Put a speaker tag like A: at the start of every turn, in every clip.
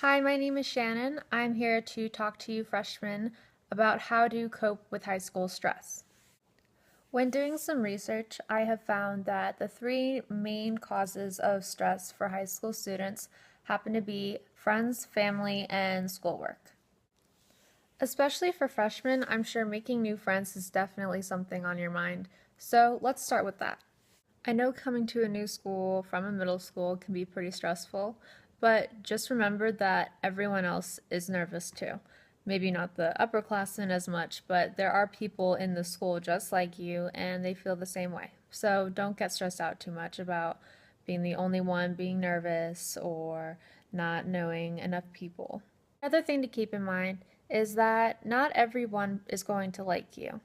A: Hi, my name is Shannon. I'm here to talk to you freshmen about how to cope with high school stress. When doing some research, I have found that the three main causes of stress for high school students happen to be friends, family, and schoolwork. Especially for freshmen, I'm sure making new friends is definitely something on your mind. So let's start with that. I know coming to a new school from a middle school can be pretty stressful, but just remember that everyone else is nervous too. Maybe not the upperclassmen as much, but there are people in the school just like you and they feel the same way. So don't get stressed out too much about being the only one being nervous or not knowing enough people. Another thing to keep in mind is that not everyone is going to like you.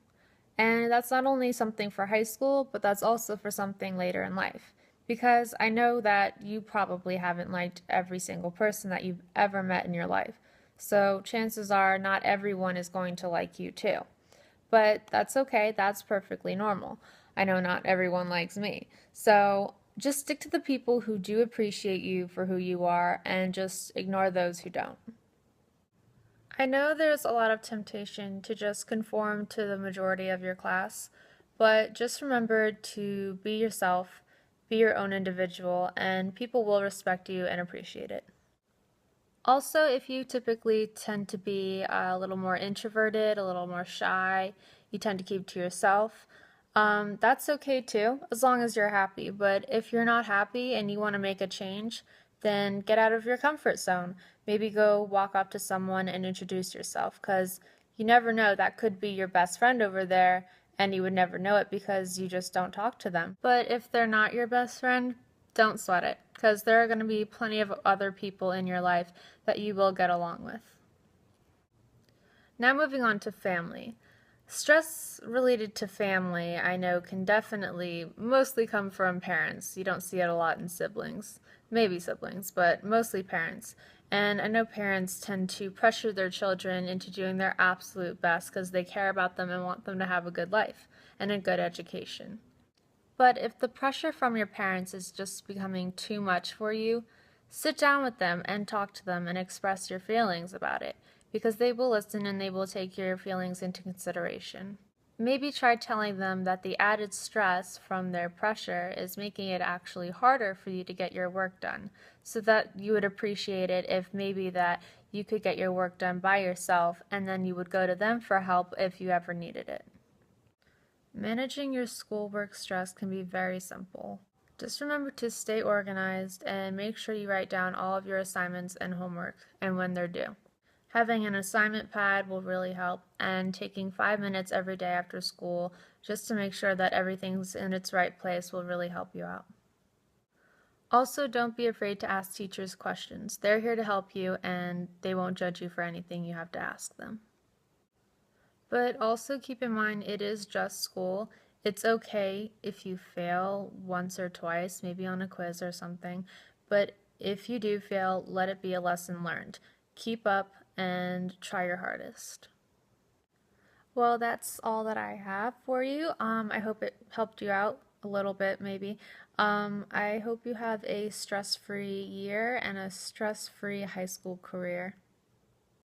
A: And that's not only something for high school, but that's also for something later in life. Because I know that you probably haven't liked every single person that you've ever met in your life. So chances are not everyone is going to like you too. But that's okay, that's perfectly normal. I know not everyone likes me. So just stick to the people who do appreciate you for who you are and just ignore those who don't. I know there's a lot of temptation to just conform to the majority of your class, but just remember to be yourself, be your own individual, and people will respect you and appreciate it. Also, if you typically tend to be a little more introverted, a little more shy, you tend to keep to yourself, that's okay too, as long as you're happy. But if you're not happy and you want to make a change, then get out of your comfort zone. Maybe go walk up to someone and introduce yourself, because you never know, that could be your best friend over there, and you would never know it because you just don't talk to them. But if they're not your best friend, don't sweat it, because there are going to be plenty of other people in your life that you will get along with. Now moving on to family. Stress related to family, I know, can definitely mostly come from parents. You don't see it a lot in siblings. Maybe siblings, but mostly parents. And I know parents tend to pressure their children into doing their absolute best because they care about them and want them to have a good life and a good education. But if the pressure from your parents is just becoming too much for you, sit down with them and talk to them and express your feelings about it, because they will listen and they will take your feelings into consideration. Maybe try telling them that the added stress from their pressure is making it actually harder for you to get your work done, so that you would appreciate it if maybe that you could get your work done by yourself and then you would go to them for help if you ever needed it. Managing your schoolwork stress can be very simple. Just remember to stay organized and make sure you write down all of your assignments and homework and when they're due. Having an assignment pad will really help, and taking 5 minutes every day after school just to make sure that everything's in its right place will really help you out. Also, don't be afraid to ask teachers questions. They're here to help you and they won't judge you for anything you have to ask them. But also keep in mind, it is just school. It's okay if you fail once or twice, maybe on a quiz or something. But if you do fail, let it be a lesson learned. Keep up and try your hardest. Well, that's all that I have for you. I hope it helped you out a little bit, maybe. I hope you have a stress-free year and a stress-free high school career.